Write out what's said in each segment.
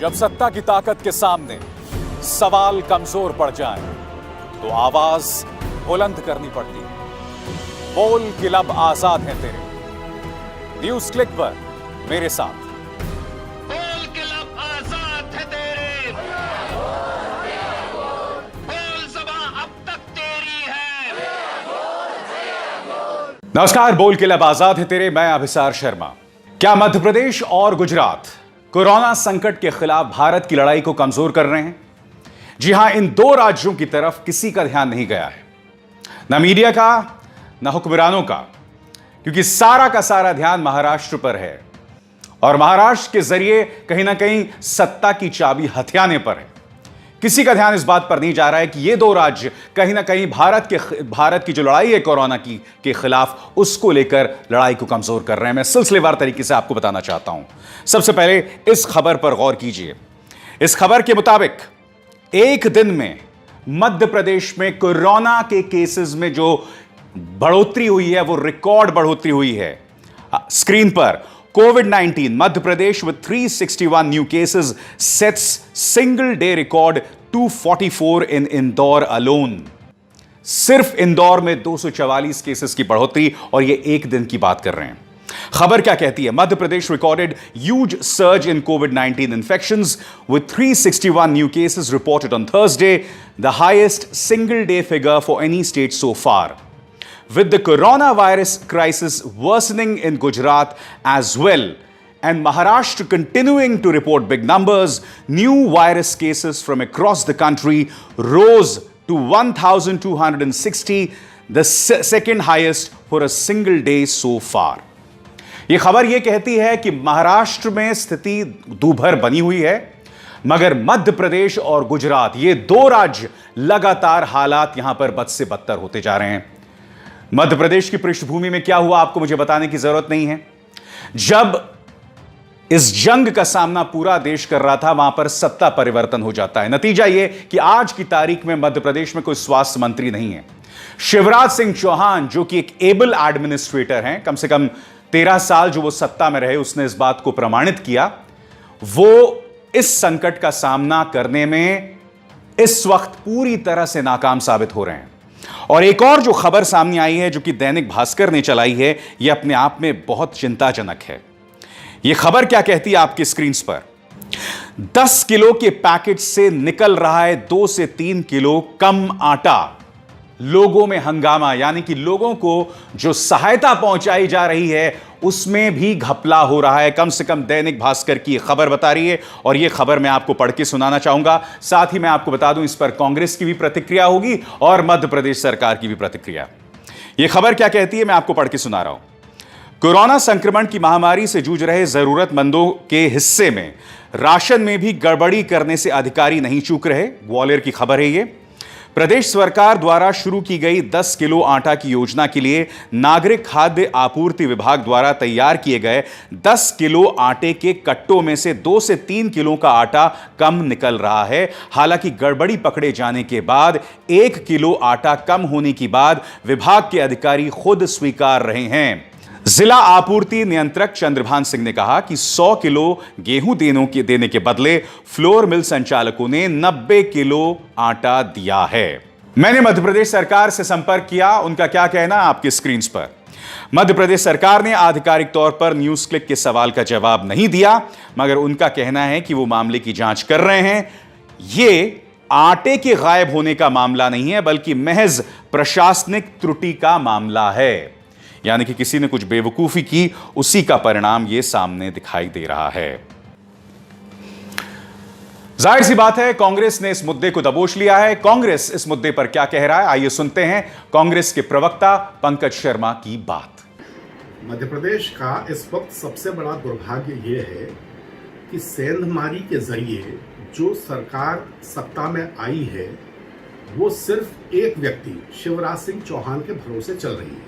जब सत्ता की ताकत के सामने सवाल कमजोर पड़ जाए तो आवाज बुलंद करनी पड़ती है। बोल कि लब आजाद हैं तेरे। न्यूज क्लिक पर मेरे साथ। बोल के लब आजाद है तेरे, बोल ज़बां अब तक तेरी है। नमस्कार, बोल के लब आजाद है तेरे। मैं अभिसार शर्मा। क्या मध्य प्रदेश और गुजरात कोरोना संकट के खिलाफ भारत की लड़ाई को कमजोर कर रहे हैं? जी हां, इन दो राज्यों की तरफ किसी का ध्यान नहीं गया है, ना मीडिया का ना हुक्मरानों का, क्योंकि सारा का सारा ध्यान महाराष्ट्र पर है और महाराष्ट्र के जरिए कहीं ना कहीं सत्ता की चाबी हथियाने पर है। किसी का ध्यान इस बात पर नहीं जा रहा है कि ये दो राज्य कहीं ना कहीं भारत की जो लड़ाई है कोरोना की के खिलाफ, उसको लेकर लड़ाई को कमजोर कर रहे हैं। मैं सिलसिलेवार तरीके से आपको बताना चाहता हूं। सबसे पहले इस खबर पर गौर कीजिए। इस खबर के मुताबिक एक दिन में मध्य प्रदेश में कोरोना के केसेस में जो बढ़ोतरी हुई है वो रिकॉर्ड बढ़ोतरी हुई है। स्क्रीन पर COVID-19 Madhya Pradesh with 361 new cases sets single day record 244 in Indore alone। सिर्फ इंदौर में 244 केसेस की बढ़ोतरी, और ये एक दिन की बात कर रहे हैं। खबर क्या कहती है? Madhya Pradesh recorded huge surge in COVID-19 infections with 361 new cases reported on Thursday, the highest single day figure for any state so far. With the coronavirus crisis worsening in Gujarat as well, and Maharashtra continuing to report big numbers, new virus cases from across the country rose to 1,260, the second highest for a single day so far. ये खबर ये कहती है कि महाराष्ट्र में स्थिति दूभर बनी हुई है, मगर मध्य प्रदेश और गुजरात, ये दो राज्य लगातार हालात यहां पर बद से बदतर होते जा रहे हैं। मध्य प्रदेश की पृष्ठभूमि में क्या हुआ आपको मुझे बताने की जरूरत नहीं है। जब इस जंग का सामना पूरा देश कर रहा था, वहां पर सत्ता परिवर्तन हो जाता है। नतीजा यह कि आज की तारीख में मध्य प्रदेश में कोई स्वास्थ्य मंत्री नहीं है। शिवराज सिंह चौहान, जो कि एक एबल एडमिनिस्ट्रेटर हैं, कम से कम 13 साल जो वो सत्ता में रहे, उसने इस बात को प्रमाणित किया, वो इस संकट का सामना करने में इस वक्त पूरी तरह से नाकाम साबित हो रहे हैं। और एक और जो खबर सामने आई है, जो कि दैनिक भास्कर ने चलाई है, यह अपने आप में बहुत चिंताजनक है। यह खबर क्या कहती है आपकी स्क्रीन पर? 10 किलो के पैकेट से निकल रहा है 2 से 3 किलो कम आटा। लोगों में हंगामा, यानी कि लोगों को जो सहायता पहुंचाई जा रही है उसमें भी घपला हो रहा है। कम से कम दैनिक भास्कर की खबर बता रही है, और यह खबर मैं आपको पढ़ के सुनाना चाहूंगा। साथ ही मैं आपको बता दूं, इस पर कांग्रेस की भी प्रतिक्रिया होगी और मध्य प्रदेश सरकार की भी प्रतिक्रिया। यह खबर क्या कहती है, मैं आपको पढ़ के सुना रहा हूं। कोरोना संक्रमण की महामारी से जूझ रहे जरूरतमंदों के हिस्से में राशन में भी गड़बड़ी करने से अधिकारी नहीं चूक रहे। ग्वालियर की खबर है यह। प्रदेश सरकार द्वारा शुरू की गई 10 किलो आटा की योजना के लिए नागरिक खाद्य आपूर्ति विभाग द्वारा तैयार किए गए 10 किलो आटे के कट्टों में से 2 से 3 किलो का आटा कम निकल रहा है। हालांकि गड़बड़ी पकड़े जाने के बाद 1 किलो आटा कम होने की बात विभाग के अधिकारी खुद स्वीकार रहे हैं। जिला आपूर्ति नियंत्रक चंद्रभान सिंह ने कहा कि 100 किलो गेहूं देने के बदले फ्लोर मिल संचालकों ने 90 किलो आटा दिया है। मैंने मध्य प्रदेश सरकार से संपर्क किया, उनका क्या कहना आपकी स्क्रीन पर। मध्य प्रदेश सरकार ने आधिकारिक तौर पर न्यूज क्लिक के सवाल का जवाब नहीं दिया, मगर उनका कहना है कि वो मामले की जांच कर रहे हैं। ये आटे के गायब होने का मामला नहीं है, बल्कि महज प्रशासनिक त्रुटि का मामला है। यानी कि किसी ने कुछ बेवकूफी की, उसी का परिणाम यह सामने दिखाई दे रहा है। जाहिर सी बात है, कांग्रेस ने इस मुद्दे को दबोच लिया है। कांग्रेस इस मुद्दे पर क्या कह रहा है, आइए सुनते हैं कांग्रेस के प्रवक्ता पंकज शर्मा की बात। मध्य प्रदेश का इस वक्त सबसे बड़ा दुर्भाग्य यह है कि सेंधमारी के जरिए जो सरकार सत्ता में आई है, वो सिर्फ एक व्यक्ति शिवराज सिंह चौहान के भरोसे चल रही है।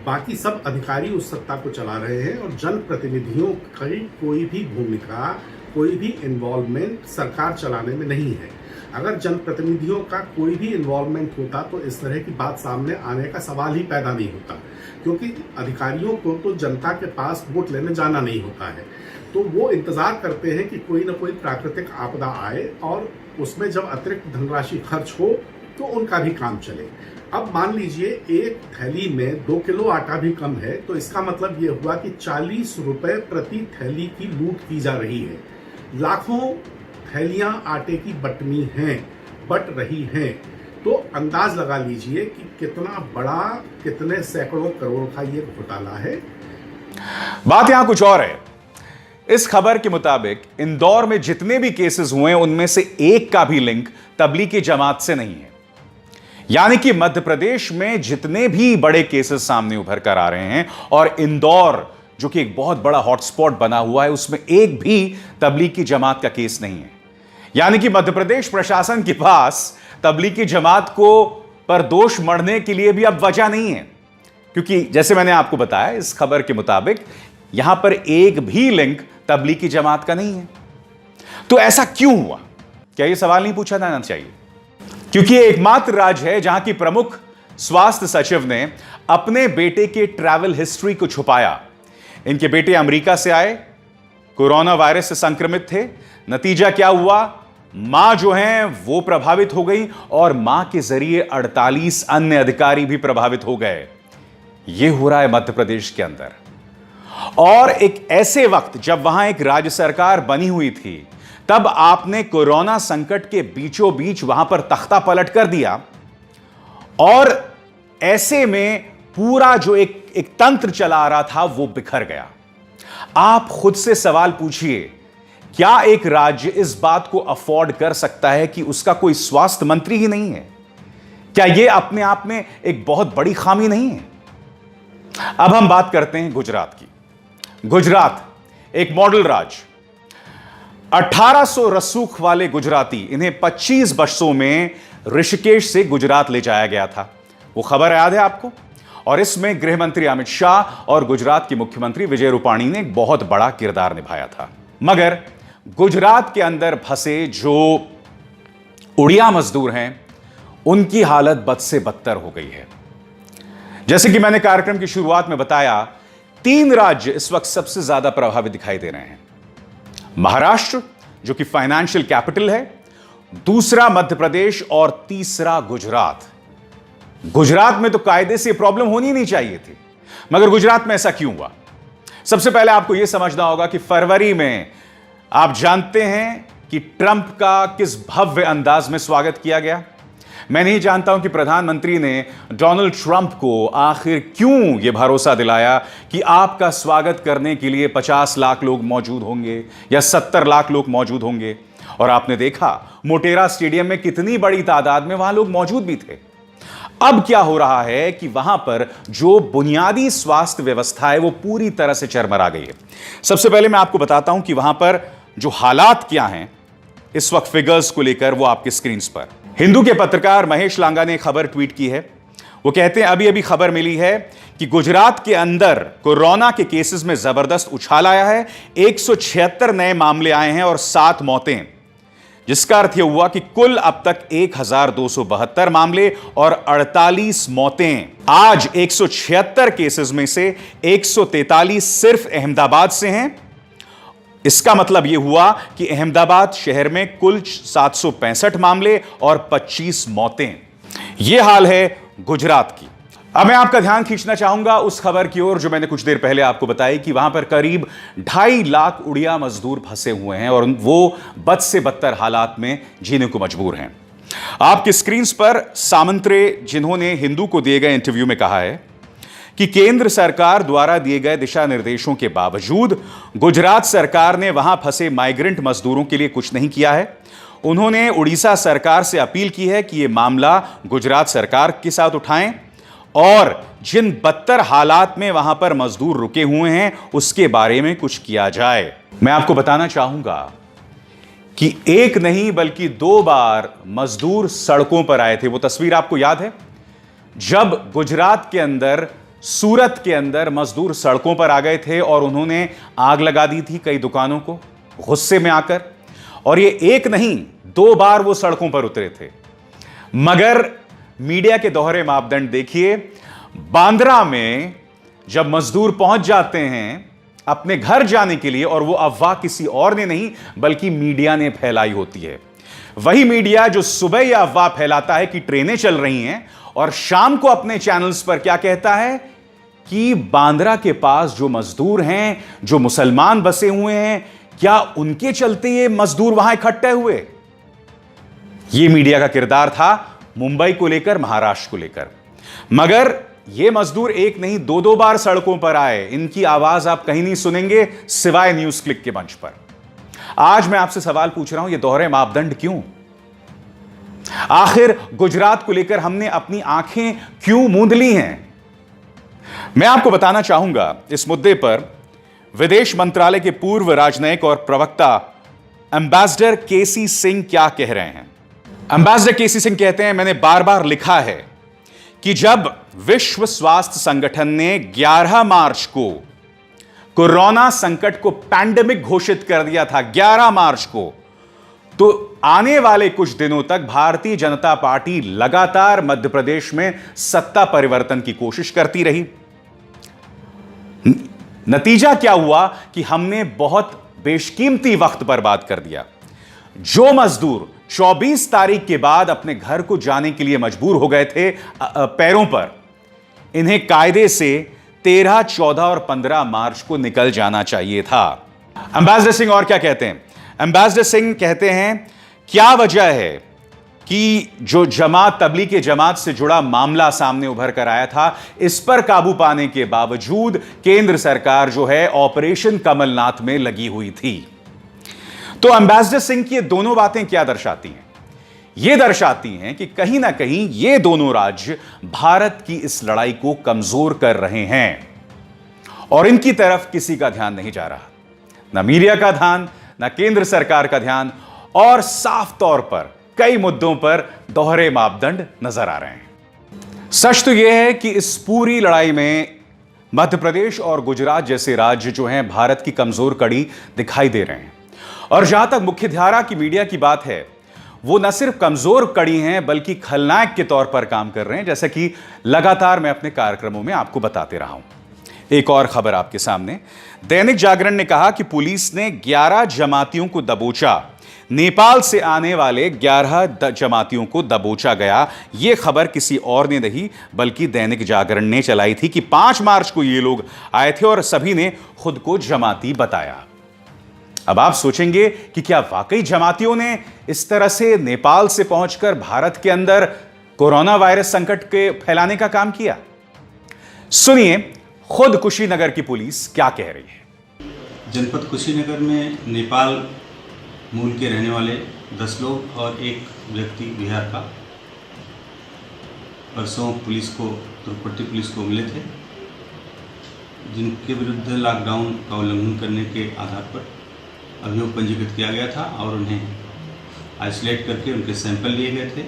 बाकी सब अधिकारी उस सत्ता को चला रहे हैं और जनप्रतिनिधियों की कोई भी भूमिका, कोई भी इन्वॉल्वमेंट सरकार चलाने में नहीं है। अगर जनप्रतिनिधियों का कोई भी इन्वॉल्वमेंट होता तो इस तरह की बात सामने आने का सवाल ही पैदा नहीं होता। क्योंकि अधिकारियों को तो जनता के पास वोट लेने जाना नहीं होता है, तो वो इंतजार करते हैं कि कोई ना कोई प्राकृतिक आपदा आए और उसमें जब अतिरिक्त धनराशि खर्च हो तो उनका भी काम चले। अब मान लीजिए एक थैली में 2 किलो आटा भी कम है, तो इसका मतलब ये हुआ कि 40 रुपए प्रति थैली की लूट की जा रही है। लाखों थैलियां आटे की बट रही हैं, तो अंदाज लगा लीजिए कि कितना बड़ा, कितने सैकड़ों करोड़ का ये घोटाला है। बात यहां कुछ और है। इस खबर के मुताबिक इंदौर में जितने भी केसेस हुए उनमें से एक का भी लिंक तबलीगी जमात से नहीं है। यानी कि मध्य प्रदेश में जितने भी बड़े केसेस सामने उभर कर आ रहे हैं और इंदौर जो कि एक बहुत बड़ा हॉटस्पॉट बना हुआ है, उसमें एक भी तबलीगी जमात का केस नहीं है। यानी कि मध्य प्रदेश प्रशासन के पास तबलीगी जमात को पर दोष मढ़ने के लिए भी अब वजह नहीं है, क्योंकि जैसे मैंने आपको बताया इस खबर के मुताबिक यहां पर एक भी लिंक तबलीगी जमात का नहीं है। तो ऐसा क्यों हुआ? क्या यह सवाल नहीं पूछा जाना चाहिए? क्योंकि यह एकमात्र राज्य है जहां की प्रमुख स्वास्थ्य सचिव ने अपने बेटे के ट्रैवल हिस्ट्री को छुपाया। इनके बेटे अमेरिका से आए, कोरोना वायरस से संक्रमित थे। नतीजा क्या हुआ? मां जो हैं वो प्रभावित हो गई और मां के जरिए 48 अन्य अधिकारी भी प्रभावित हो गए। यह हो रहा है मध्य प्रदेश के अंदर, और एक ऐसे वक्त जब वहां एक राज्य सरकार बनी हुई थी, तब आपने कोरोना संकट के बीचों बीच वहां पर तख्ता पलट कर दिया, और ऐसे में पूरा जो एक तंत्र चला आ रहा था वो बिखर गया। आप खुद से सवाल पूछिए, क्या एक राज्य इस बात को अफोर्ड कर सकता है कि उसका कोई स्वास्थ्य मंत्री ही नहीं है? क्या यह अपने आप में एक बहुत बड़ी खामी नहीं है? अब हम बात करते हैं गुजरात की। गुजरात एक मॉडल राज्य, 1800 रसूख वाले गुजराती, इन्हें 25 बसों में ऋषिकेश से गुजरात ले जाया गया था। वो खबर याद है आपको? और इसमें गृह मंत्री अमित शाह और गुजरात के मुख्यमंत्री विजय रूपाणी ने एक बहुत बड़ा किरदार निभाया था। मगर गुजरात के अंदर फंसे जो उड़िया मजदूर हैं, उनकी हालत बद से बदतर हो गई है। जैसे कि मैंने कार्यक्रम की शुरुआत में बताया, 3 राज्य इस वक्त सबसे ज्यादा प्रभावित दिखाई दे रहे हैं। महाराष्ट्र जो कि फाइनेंशियल कैपिटल है, दूसरा मध्य प्रदेश और तीसरा गुजरात। गुजरात में तो कायदे से प्रॉब्लम होनी नहीं चाहिए थी, मगर गुजरात में ऐसा क्यों हुआ? सबसे पहले आपको यह समझना होगा कि फरवरी में आप जानते हैं कि ट्रंप का किस भव्य अंदाज में स्वागत किया गया। मैं नहीं जानता हूं कि प्रधानमंत्री ने डोनाल्ड ट्रंप को आखिर क्यों यह भरोसा दिलाया कि आपका स्वागत करने के लिए 50 लाख लोग मौजूद होंगे या 70 लाख लोग मौजूद होंगे। और आपने देखा मोटेरा स्टेडियम में कितनी बड़ी तादाद में वहां लोग मौजूद भी थे। अब क्या हो रहा है कि वहां पर जो बुनियादी स्वास्थ्य व्यवस्था है वो पूरी तरह से चरमरा गई है। सबसे पहले मैं आपको बताता हूं कि वहां पर जो हालात क्या हैं इस वक्त फिगर्स को लेकर, वो आपके स्क्रीन पर। हिंदू के पत्रकार महेश लांगा ने खबर ट्वीट की है। वो कहते हैं अभी अभी खबर मिली है कि गुजरात के अंदर कोरोना के केसेस में जबरदस्त उछाल आया है। 176 नए मामले आए हैं और 7 मौतें, जिसका अर्थ यह हुआ कि कुल अब तक 1272 मामले और 48 मौतें। आज 176 केसेस में से 143 सिर्फ अहमदाबाद से हैं। इसका मतलब यह हुआ कि अहमदाबाद शहर में कुल 765 मामले और 25 मौतें। यह हाल है गुजरात की। अब मैं आपका ध्यान खींचना चाहूंगा उस खबर की ओर जो मैंने कुछ देर पहले आपको बताई कि वहां पर करीब 2.5 लाख उड़िया मजदूर फंसे हुए हैं और वो बद से बदतर हालात में जीने को मजबूर हैं। आपके स्क्रीन पर सामंतरे, जिन्होंने हिंदू को दिए गए इंटरव्यू में कहा है कि केंद्र सरकार द्वारा दिए गए दिशा निर्देशों के बावजूद गुजरात सरकार ने वहां फंसे माइग्रेंट मजदूरों के लिए कुछ नहीं किया है। उन्होंने उड़ीसा सरकार से अपील की है कि यह मामला गुजरात सरकार के साथ उठाएं और जिन बदतर हालात में वहां पर मजदूर रुके हुए हैं उसके बारे में कुछ किया जाए। मैं आपको बताना चाहूंगा कि एक नहीं बल्कि 2 बार मजदूर सड़कों पर आए थे। वो तस्वीर आपको याद है जब गुजरात के अंदर, सूरत के अंदर मजदूर सड़कों पर आ गए थे और उन्होंने आग लगा दी थी कई दुकानों को गुस्से में आकर। और ये एक नहीं 2 बार वो सड़कों पर उतरे थे। मगर मीडिया के दोहरे मापदंड देखिए, बांद्रा में जब मजदूर पहुंच जाते हैं अपने घर जाने के लिए और वो अफवाह किसी और ने नहीं बल्कि मीडिया ने फैलाई होती है, वही मीडिया जो सुबह यह अफवाह फैलाता है कि ट्रेनें चल रही हैं और शाम को अपने चैनल्स पर क्या कहता है कि बांद्रा के पास जो मजदूर हैं, जो मुसलमान बसे हुए हैं, क्या उनके चलते ये मजदूर वहां इकट्ठे हुए। यह मीडिया का किरदार था मुंबई को लेकर, महाराष्ट्र को लेकर। मगर ये मजदूर एक नहीं दो दो बार सड़कों पर आए। इनकी आवाज आप कहीं नहीं सुनेंगे सिवाय न्यूज क्लिक के मंच पर। आज मैं आपसे सवाल पूछ रहा हूं, ये दोहरे मापदंड क्यों? आखिर गुजरात को लेकर हमने अपनी आंखें क्यों मूंद ली हैं? मैं आपको बताना चाहूंगा इस मुद्दे पर विदेश मंत्रालय के पूर्व राजनयिक और प्रवक्ता एम्बेसडर केसी सिंह क्या कह रहे हैं। एम्बेसडर केसी सिंह कहते हैं, मैंने बार बार लिखा है कि जब विश्व स्वास्थ्य संगठन ने 11 मार्च को कोरोना संकट को पैंडेमिक घोषित कर दिया था, 11 मार्च को, तो आने वाले कुछ दिनों तक भारतीय जनता पार्टी लगातार मध्य प्रदेश में सत्ता परिवर्तन की कोशिश करती रही। नतीजा क्या हुआ कि हमने बहुत बेशकीमती वक्त बर्बाद कर दिया। जो मजदूर 24 तारीख के बाद अपने घर को जाने के लिए मजबूर हो गए थे पैरों पर, इन्हें कायदे से 13, 14 और 15 मार्च को निकल जाना चाहिए था। एम्बेसडर सिंह और क्या कहते हैं? एम्बेसडर सिंह कहते हैं, क्या वजह है कि जो जमात तबलीग जमात से जुड़ा मामला सामने उभर कर आया था, इस पर काबू पाने के बावजूद केंद्र सरकार जो है ऑपरेशन कमलनाथ में लगी हुई थी। तो एम्बेसडर सिंह की ये दोनों बातें क्या दर्शाती हैं? ये दर्शाती हैं कि कहीं ना कहीं ये दोनों राज्य भारत की इस लड़ाई को कमजोर कर रहे हैं और इनकी तरफ किसी का ध्यान नहीं जा रहा, ना मीडिया का ध्यान, ना केंद्र सरकार का ध्यान, और साफ तौर पर कई मुद्दों पर दोहरे मापदंड नजर आ रहे हैं। सच तो यह है कि इस पूरी लड़ाई में मध्य प्रदेश और गुजरात जैसे राज्य जो हैं भारत की कमजोर कड़ी दिखाई दे रहे हैं। और जहां तक मुख्यधारा की मीडिया की बात है, वो न सिर्फ कमजोर कड़ी हैं बल्कि खलनायक के तौर पर काम कर रहे हैं, जैसा कि लगातार मैं अपने कार्यक्रमों में आपको बताते रहा हूं। एक और खबर आपके सामने, दैनिक जागरण ने कहा कि पुलिस ने 11 जमातियों को दबोचा। नेपाल से आने वाले 11 जमातियों को दबोचा गया। यह खबर किसी और ने नहीं बल्कि दैनिक जागरण ने चलाई थी कि 5 मार्च को ये लोग आए थे और सभी ने खुद को जमाती बताया। अब आप सोचेंगे कि क्या वाकई जमातियों ने इस तरह से नेपाल से पहुंचकर भारत के अंदर कोरोना वायरस संकट के फैलाने का काम किया? सुनिए खुद कुशीनगर की पुलिस क्या कह रही है। जनपद कुशीनगर में नेपाल मूल के रहने वाले 10 लोग और एक व्यक्ति बिहार का परसों पुलिस को, तुर्कपट्टी पुलिस को मिले थे, जिनके विरुद्ध लॉकडाउन का उल्लंघन करने के आधार पर अभियोग पंजीकृत किया गया था और उन्हें आइसोलेट करके उनके सैंपल लिए गए थे।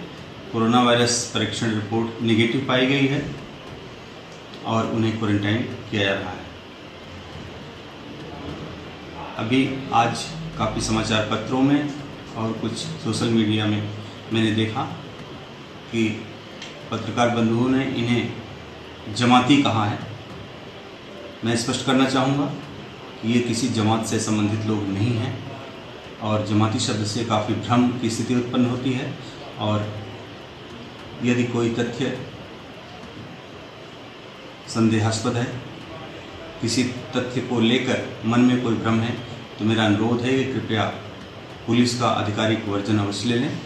कोरोना वायरस परीक्षण रिपोर्ट नेगेटिव पाई गई है और उन्हें क्वारंटाइन किया जा रहा है। अभी आज काफ़ी समाचार पत्रों में और कुछ सोशल मीडिया में मैंने देखा कि पत्रकार बंधुओं ने इन्हें जमाती कहा है। मैं स्पष्ट करना चाहूँगा कि ये किसी जमात से संबंधित लोग नहीं हैं और जमाती शब्द से काफ़ी भ्रम की स्थिति उत्पन्न होती है और यदि कोई तथ्य संदेहास्पद है, किसी तथ्य को लेकर मन में कोई भ्रम है, तो मेरा अनुरोध है कि कृपया पुलिस का आधिकारिक वर्जन अवश्य ले लें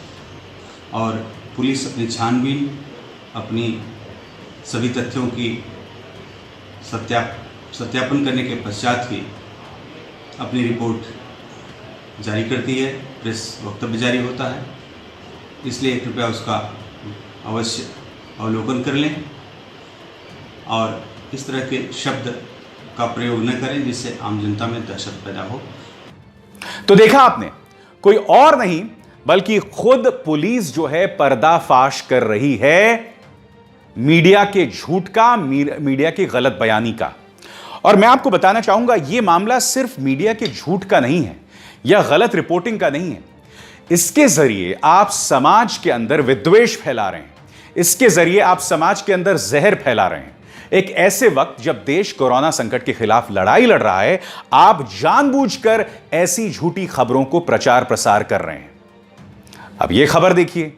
और पुलिस अपनी छानबीन, अपनी सभी तथ्यों की सत्यापन करने के पश्चात ही अपनी रिपोर्ट जारी करती है, प्रेस वक्तव्य जारी होता है। इसलिए कृपया उसका अवश्य अवलोकन कर लें और इस तरह के शब्द का प्रयोग न करें जिससे आम जनता में दहशत पैदा हो। तो देखा आपने, कोई और नहीं बल्कि खुद पुलिस जो है पर्दाफाश कर रही है मीडिया के झूठ का, मीडिया की गलत बयानी का। और मैं आपको बताना चाहूंगा यह मामला सिर्फ मीडिया के झूठ का नहीं है या गलत रिपोर्टिंग का नहीं है। इसके जरिए आप समाज के अंदर विद्वेष फैला रहे हैं, इसके जरिए आप समाज के अंदर जहर फैला रहे हैं, एक ऐसे वक्त जब देश कोरोना संकट के खिलाफ लड़ाई लड़ रहा है, आप जानबूझकर ऐसी झूठी खबरों को प्रचार प्रसार कर रहे हैं। अब यह खबर देखिए।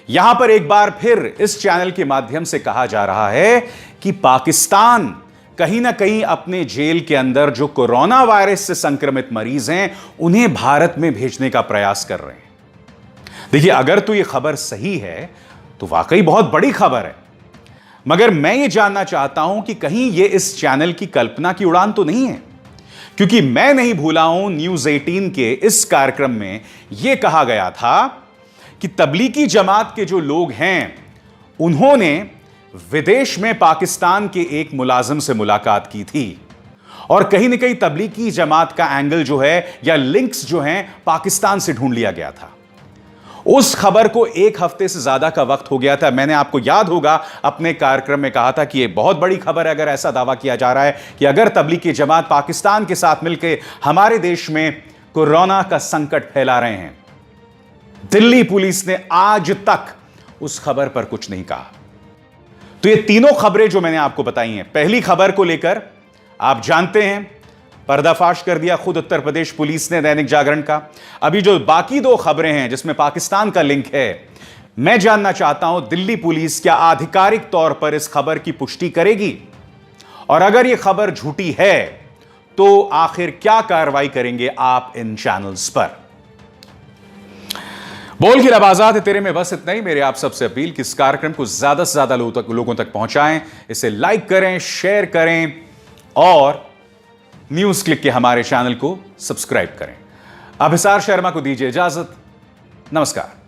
यहां पर एक बार फिर इस चैनल के माध्यम से कहा जा रहा है कि पाकिस्तान कहीं ना कहीं अपने जेल के अंदर जो कोरोना वायरस से संक्रमित मरीज हैं, उन्हें भारत में भेजने का प्रयास कर रहे हैं। देखिए, अगर तो यह खबर सही है तो वाकई बहुत बड़ी खबर है, मगर मैं यह जानना चाहता हूं कि कहीं यह इस चैनल की कल्पना की उड़ान तो नहीं है, क्योंकि मैं नहीं भूला हूं न्यूज़ 18 के इस कार्यक्रम में यह कहा गया था कि तबलीगी जमात के जो लोग हैं, उन्होंने विदेश में पाकिस्तान के एक मुलाजिम से मुलाकात की थी और कहीं ना कहीं तबलीगी जमात का एंगल जो है या लिंक्स जो हैं, पाकिस्तान से ढूंढ लिया गया था। उस खबर को एक हफ्ते से ज्यादा का वक्त हो गया था। मैंने, आपको याद होगा, अपने कार्यक्रम में कहा था कि यह बहुत बड़ी खबर है अगर ऐसा दावा किया जा रहा है कि अगर तबलीगी जमात पाकिस्तान के साथ मिलकर हमारे देश में कोरोना का संकट फैला रहे हैं। दिल्ली पुलिस ने आज तक उस खबर पर कुछ नहीं कहा। तो ये तीनों खबरें जो मैंने आपको बताई हैं, पहली खबर को लेकर आप जानते हैं पर्दाफाश कर दिया खुद उत्तर प्रदेश पुलिस ने दैनिक जागरण का। अभी जो बाकी दो खबरें हैं जिसमें पाकिस्तान का लिंक है, मैं जानना चाहता हूं दिल्ली पुलिस क्या आधिकारिक तौर पर इस खबर की पुष्टि करेगी, और अगर यह खबर झूठी है तो आखिर क्या कार्रवाई करेंगे आप इन चैनल्स पर। बोल की लब आजाद है तेरे में बस इतना ही। मेरे आप सबसे अपील कि इस कार्यक्रम को ज्यादा से ज्यादा लोगों तक पहुंचाएं, इसे लाइक करें, शेयर करें और न्यूज़ क्लिक के हमारे चैनल को सब्सक्राइब करें। अभिसार शर्मा को दीजिए इजाजत। नमस्कार।